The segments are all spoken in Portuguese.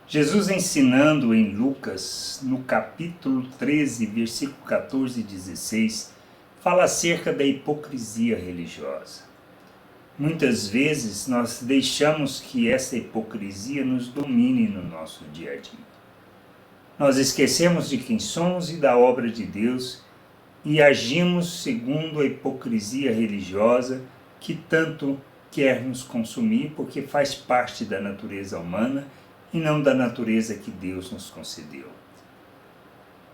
Jesus ensinando em Lucas, no capítulo 13, versículo 14 e 16, fala acerca da hipocrisia religiosa. Muitas vezes nós deixamos que essa hipocrisia nos domine no nosso dia a dia. Nós esquecemos de quem somos e da obra de Deus e agimos segundo a hipocrisia religiosa que tanto quer nos consumir, porque faz parte da natureza humana e não da natureza que Deus nos concedeu.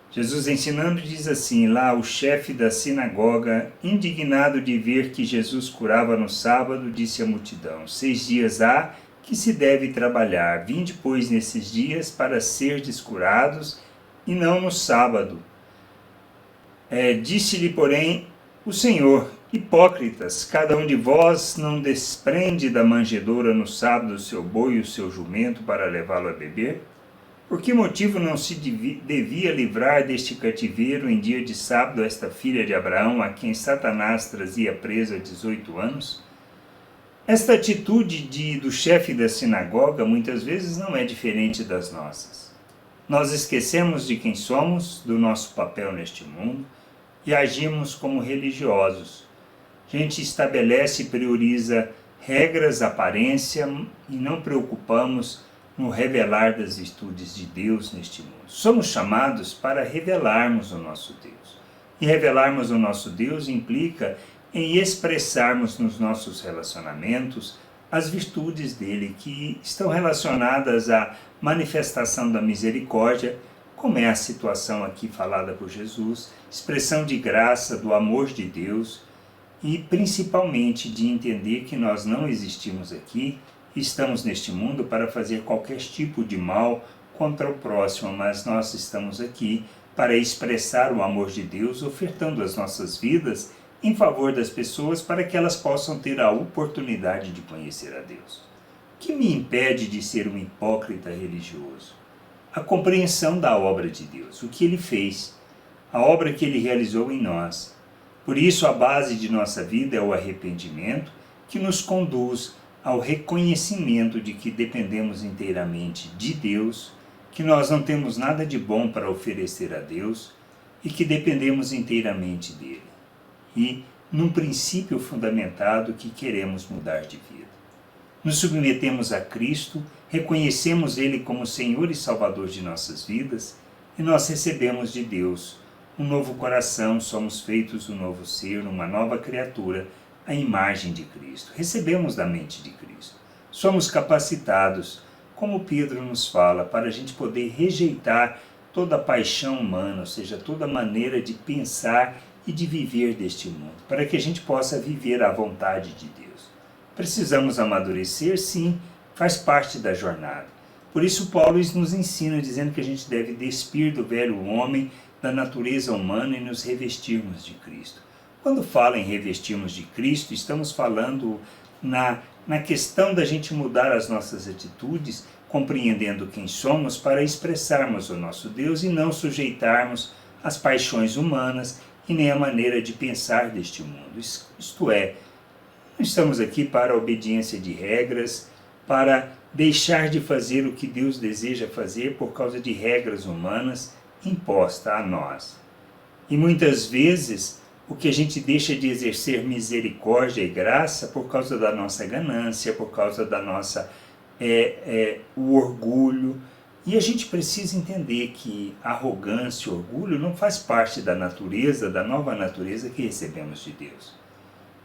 Jesus ensinando diz assim, lá o chefe da sinagoga, indignado de ver que Jesus curava no sábado, disse à multidão, 6 dias há que se deve trabalhar, vinde pois nesses dias para serdes curados e não no sábado. Disse-lhe porém o Senhor, hipócritas, cada um de vós não desprende da manjedoura no sábado o seu boi e o seu jumento para levá-lo a beber? Por que motivo não se devia livrar deste cativeiro em dia de sábado esta filha de Abraão, a quem Satanás trazia preso há 18 anos? Esta atitude do chefe da sinagoga muitas vezes não é diferente das nossas. Nós esquecemos de quem somos, do nosso papel neste mundo, e agimos como religiosos. A gente estabelece e prioriza regras, aparência, e não preocupamos no revelar das virtudes de Deus neste mundo. Somos chamados para revelarmos o nosso Deus. E revelarmos o nosso Deus implica em expressarmos nos nossos relacionamentos as virtudes dele, que estão relacionadas à manifestação da misericórdia, como é a situação aqui falada por Jesus, expressão de graça, do amor de Deus, e principalmente de entender que nós não existimos aqui, estamos neste mundo para fazer qualquer tipo de mal contra o próximo, mas nós estamos aqui para expressar o amor de Deus, ofertando as nossas vidas em favor das pessoas para que elas possam ter a oportunidade de conhecer a Deus. O que me impede de ser um hipócrita religioso? A compreensão da obra de Deus, o que Ele fez, a obra que Ele realizou em nós. Por isso, a base de nossa vida é o arrependimento, que nos conduz ao reconhecimento de que dependemos inteiramente de Deus, que nós não temos nada de bom para oferecer a Deus e que dependemos inteiramente dele. E num princípio fundamentado que queremos mudar de vida. Nos submetemos a Cristo, reconhecemos Ele como Senhor e Salvador de nossas vidas e nós recebemos de Deus um novo coração, somos feitos um novo ser, uma nova criatura, a imagem de Cristo. Recebemos da mente de Cristo. Somos capacitados, como Pedro nos fala, para a gente poder rejeitar toda a paixão humana, ou seja, toda maneira de pensar e de viver deste mundo, para que a gente possa viver à vontade de Deus. Precisamos amadurecer, sim, faz parte da jornada. Por isso Paulo nos ensina dizendo que a gente deve despir do velho homem, da natureza humana e nos revestirmos de Cristo. Quando fala em revestirmos de Cristo, estamos falando na questão da gente mudar as nossas atitudes, compreendendo quem somos para expressarmos o nosso Deus e não sujeitarmos as paixões humanas e nem a maneira de pensar deste mundo. Isto é, não estamos aqui para a obediência de regras, para deixar de fazer o que Deus deseja fazer por causa de regras humanas impostas a nós. E muitas vezes o que a gente deixa de exercer misericórdia e graça por causa da nossa ganância, por causa da nossa o orgulho. E a gente precisa entender que arrogância e orgulho não faz parte da natureza, da nova natureza que recebemos de Deus.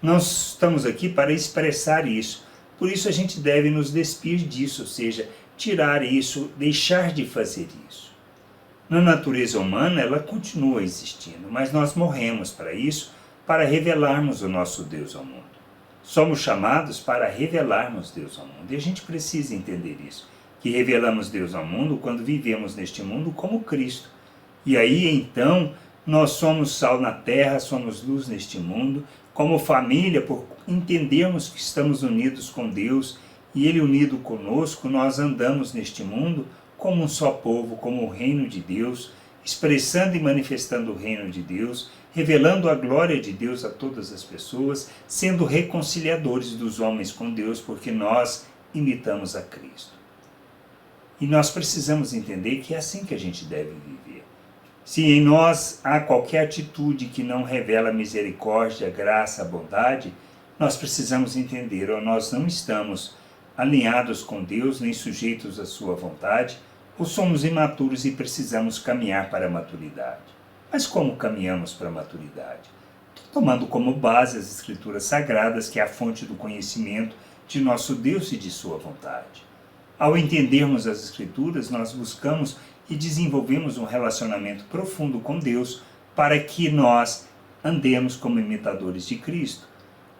Nós estamos aqui para expressar isso, por isso a gente deve nos despir disso, ou seja, tirar isso, deixar de fazer isso. Na natureza humana ela continua existindo, mas nós morremos para isso, para revelarmos o nosso Deus ao mundo. Somos chamados para revelarmos Deus ao mundo, e a gente precisa entender isso, que revelamos Deus ao mundo quando vivemos neste mundo como Cristo. E aí então nós somos sal na terra, somos luz neste mundo, como família, por entendermos que estamos unidos com Deus e Ele unido conosco, nós andamos neste mundo como um só povo, como o reino de Deus, expressando e manifestando o reino de Deus, revelando a glória de Deus a todas as pessoas, sendo reconciliadores dos homens com Deus, porque nós imitamos a Cristo. E nós precisamos entender que é assim que a gente deve viver. Se em nós há qualquer atitude que não revela misericórdia, graça, bondade, nós precisamos entender, ou nós não estamos alinhados com Deus, nem sujeitos à sua vontade, ou somos imaturos e precisamos caminhar para a maturidade. Mas como caminhamos para a maturidade? Tomando como base as Escrituras Sagradas, que é a fonte do conhecimento de nosso Deus e de sua vontade. Ao entendermos as Escrituras, nós buscamos e desenvolvemos um relacionamento profundo com Deus para que nós andemos como imitadores de Cristo.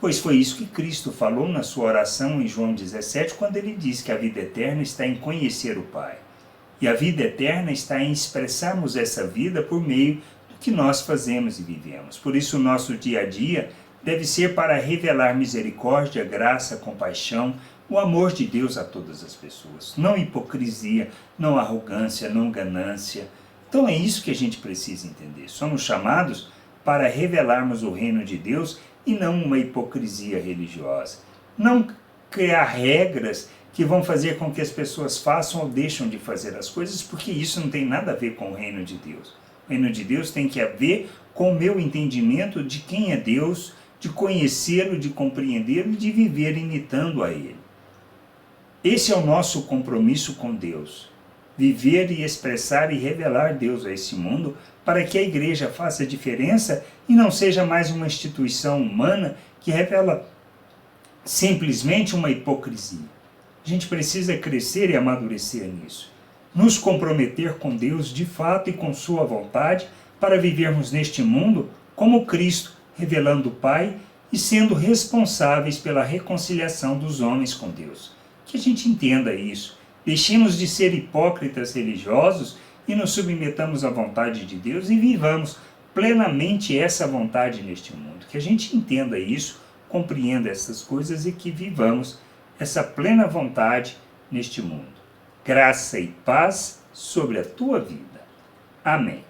Pois foi isso que Cristo falou na sua oração em João 17, quando ele diz que a vida eterna está em conhecer o Pai. E a vida eterna está em expressarmos essa vida por meio do que nós fazemos e vivemos. Por isso o nosso dia a dia deve ser para revelar misericórdia, graça, compaixão, o amor de Deus a todas as pessoas. Não hipocrisia, não arrogância, não ganância. Então é isso que a gente precisa entender. Somos chamados para revelarmos o reino de Deus e não uma hipocrisia religiosa. Não criar regras que vão fazer com que as pessoas façam ou deixam de fazer as coisas, porque isso não tem nada a ver com o reino de Deus. O reino de Deus tem que ver com o meu entendimento de quem é Deus, de conhecê-lo, de compreendê-lo e de viver imitando a Ele. Esse é o nosso compromisso com Deus. Viver e expressar e revelar Deus a esse mundo para que a igreja faça diferença e não seja mais uma instituição humana que revela simplesmente uma hipocrisia. A gente precisa crescer e amadurecer nisso. Nos comprometer com Deus de fato e com sua vontade para vivermos neste mundo como Cristo, revelando o Pai e sendo responsáveis pela reconciliação dos homens com Deus. Que a gente entenda isso. Deixemos de ser hipócritas religiosos e nos submetamos à vontade de Deus e vivamos plenamente essa vontade neste mundo. Que a gente entenda isso, compreenda essas coisas e que vivamos essa plena vontade neste mundo. Graça e paz sobre a tua vida. Amém.